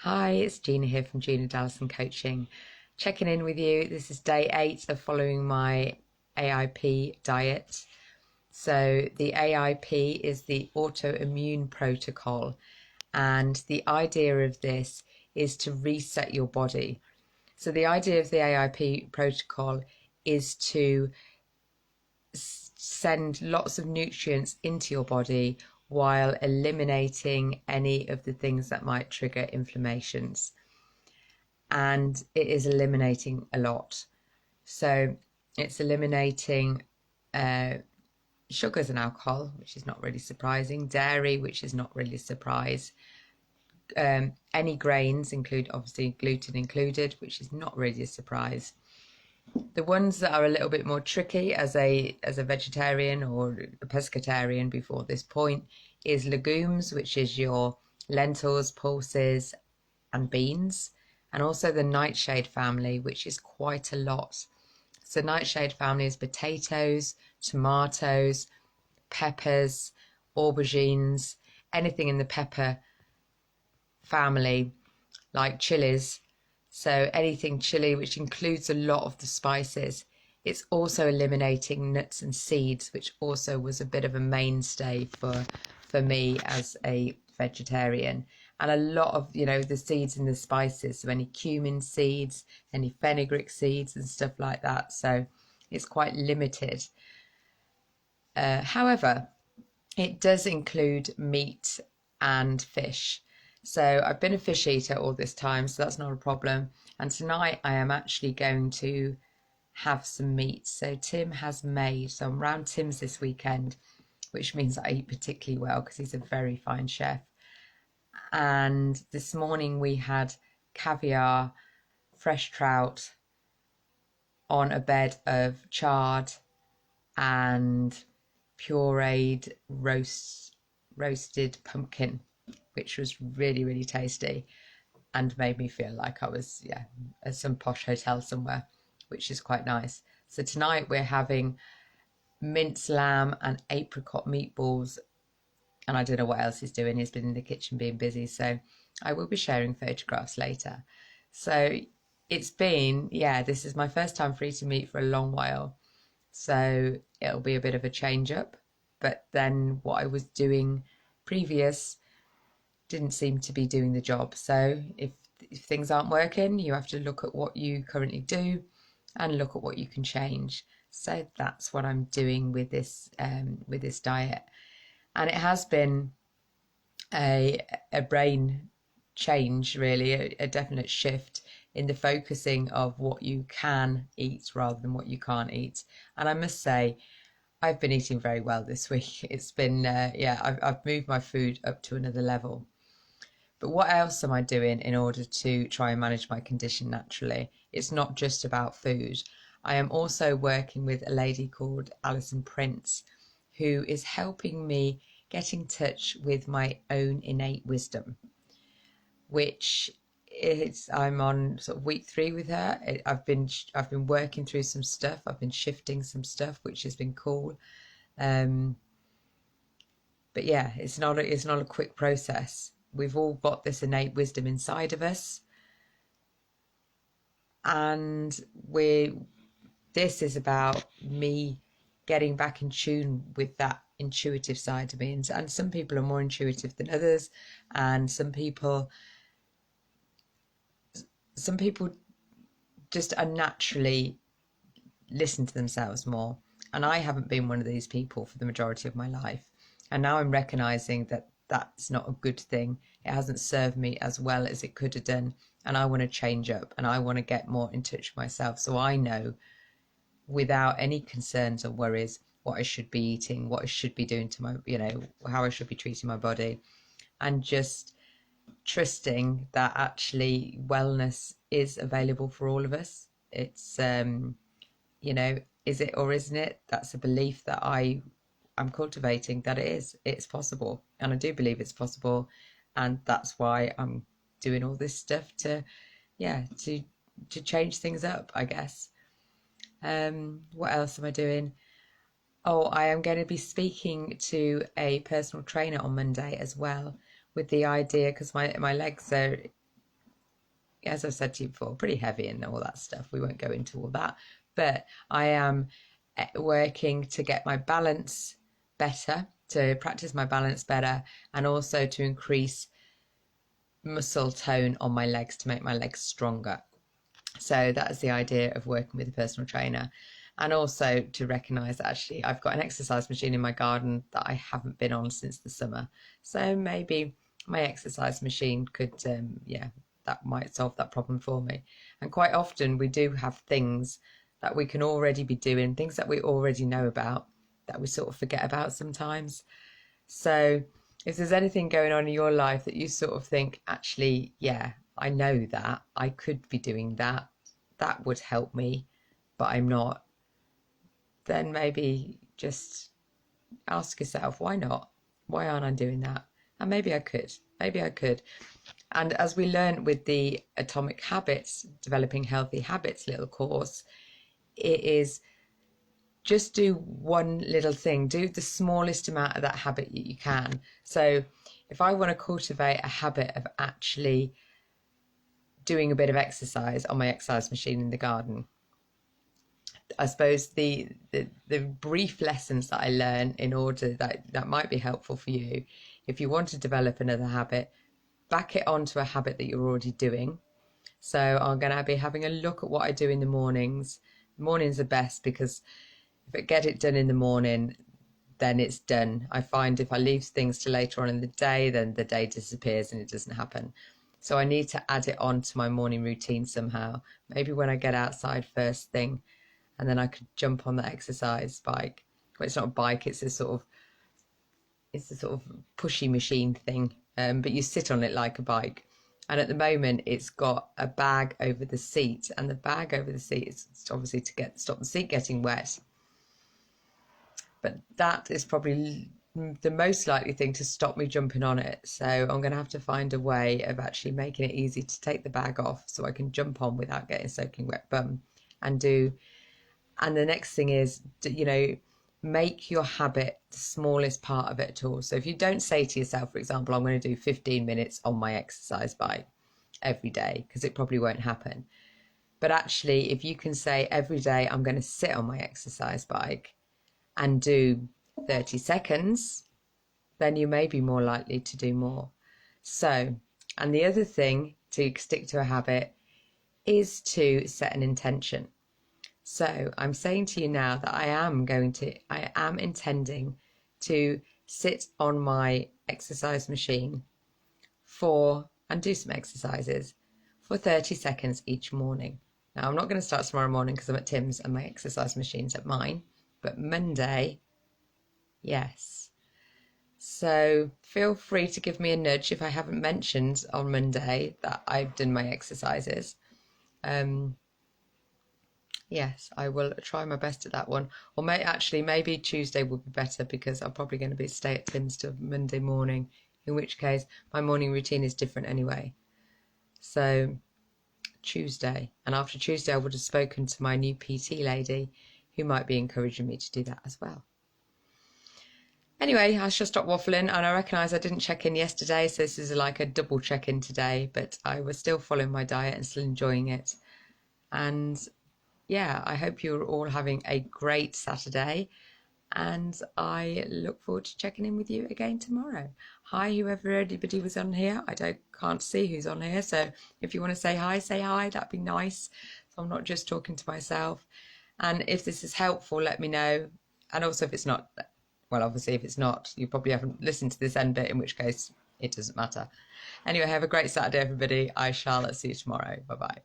Hi, it's Gina here from Gina Dallison Coaching. Checking in with you. This is day 8 of following my AIP diet. So the AIP is the autoimmune protocol, and the idea of this is to reset your body. So the idea of the AIP protocol is to send lots of nutrients into your body while eliminating any of the things that might trigger inflammations. And it is eliminating a lot. So it's eliminating sugars and alcohol, which is not really surprising, dairy, which is not really a surprise, any grains, include obviously gluten included, which is not really a surprise. The ones that are a little bit more tricky as a vegetarian or a pescatarian before this point is legumes, which is your lentils, pulses, and beans, and also the nightshade family, which is quite a lot. So nightshade family is potatoes, tomatoes, peppers, aubergines, anything in the pepper family, like chilies. So anything chili, which includes a lot of the spices. It's also eliminating nuts and seeds, which also was a bit of a mainstay for me as a vegetarian. And a lot of, the seeds and the spices, so any cumin seeds, any fenugreek seeds and stuff like that. So it's quite limited. However, it does include meat and fish. So I've been a fish eater all this time, so that's not a problem. And tonight I am actually going to have some meat. So Tim has made, so I'm around Tim's this weekend, which means I eat particularly well because he's a very fine chef. And this morning we had caviar, fresh trout on a bed of chard and pureed roasted pumpkin, which was really, really tasty and made me feel like I was, at some posh hotel somewhere, which is quite nice. So tonight we're having minced lamb and apricot meatballs, and I don't know what else he's doing. He's been in the kitchen being busy, so I will be sharing photographs later. So it's been, this is my first time for eating meat for a long while, so it'll be a bit of a change up. But then what I was doing previous didn't seem to be doing the job. So if things aren't working, you have to look at what you currently do and look at what you can change. So that's what I'm doing with this diet. And it has been a brain change, really, a definite shift in the focusing of what you can eat rather than what you can't eat. And I must say, I've been eating very well this week. It's been, I've moved my food up to another level. But what else am I doing in order to try and manage my condition naturally? It's not just about food. I am also working with a lady called Alison Prince, who is helping me get in touch with my own innate wisdom, which is, I'm on sort of week 3 with her. I've been working through some stuff. I've been shifting some stuff, which has been cool. But yeah, it's not a quick process. We've all got this innate wisdom inside of us, and this is about me getting back in tune with that intuitive side of me. And some people are more intuitive than others, and some people just unnaturally listen to themselves more. And I haven't been one of these people for the majority of my life. And now I'm recognizing that that's not a good thing. It hasn't served me as well as it could have done. And I want to change up, and I want to get more in touch with myself, so I know without any concerns or worries what I should be eating, what I should be doing to my, how I should be treating my body, and just trusting that actually wellness is available for all of us. It's, is it or isn't it? That's a belief that I'm cultivating, that it's possible. And I do believe it's possible. And that's why I'm doing all this stuff to change things up, I guess. What else am I doing? Oh, I am going to be speaking to a personal trainer on Monday as well, with the idea, because my legs are as I've said to you before, pretty heavy and all that stuff. We won't go into all that. But I am working to get my balance better, to practice my balance better, and also to increase muscle tone on my legs to make my legs stronger. So that is the idea of working with a personal trainer. And also to recognise that actually I've got an exercise machine in my garden that I haven't been on since the summer. So maybe my exercise machine could, that might solve that problem for me. And quite often we do have things that we can already be doing, things that we already know about that we sort of forget about sometimes. So if there's anything going on in your life that you sort of think, actually, yeah, I know that I could be doing that, that would help me, but I'm not, then maybe just ask yourself, why not? Why aren't I doing that? And maybe I could. Maybe I could. And as we learned with the Atomic Habits, Developing Healthy Habits little course, it is just do one little thing. Do the smallest amount of that habit you can. So if I want to cultivate a habit of actually doing a bit of exercise on my exercise machine in the garden, I suppose the brief lessons that I learn in order that might be helpful for you. If you want to develop another habit, back it onto a habit that you're already doing. So I'm going to be having a look at what I do in the mornings. Mornings are best because if I get it done in the morning, then it's done. I find if I leave things to later on in the day, then the day disappears and it doesn't happen. So I need to add it on to my morning routine somehow. Maybe when I get outside first thing, and then I could jump on the exercise bike. Well, it's not a bike, it's a sort of pushy machine thing. But you sit on it like a bike. And at the moment, it's got a bag over the seat, and the bag over the seat is obviously to stop the seat getting wet. But that is probably the most likely thing to stop me jumping on it. So I'm going to have to find a way of actually making it easy to take the bag off so I can jump on without getting soaking wet bum and do. And the next thing is, make your habit the smallest part of it at all. So if you don't say to yourself, for example, I'm going to do 15 minutes on my exercise bike every day, because it probably won't happen. But actually, if you can say every day, I'm going to sit on my exercise bike and do 30 seconds, then you may be more likely to do more. So, and the other thing to stick to a habit is to set an intention. So I'm saying to you now that I am intending to sit on my exercise machine and do some exercises for 30 seconds each morning. Now, I'm not going to start tomorrow morning because I'm at Tim's and my exercise machine's at mine, but Monday, yes. So feel free to give me a nudge if I haven't mentioned on Monday that I've done my exercises. Yes, I will try my best at that one. Or maybe Tuesday will be better because I'm probably going to stay at Tim's till Monday morning, in which case my morning routine is different anyway. So Tuesday, and after Tuesday I would have spoken to my new PT lady who might be encouraging me to do that as well. Anyway, I shall stop waffling, and I recognise I didn't check in yesterday, so this is like a double check-in today, but I was still following my diet and still enjoying it. And yeah, I hope you're all having a great Saturday, and I look forward to checking in with you again tomorrow. Hi, anybody was on here. Can't see who's on here, so if you want to say hi, that'd be nice. So I'm not just talking to myself. And if this is helpful, let me know. And also if it's not, well, obviously if it's not, you probably haven't listened to this end bit, in which case it doesn't matter. Anyway, have a great Saturday, everybody. I shall see you tomorrow. Bye-bye.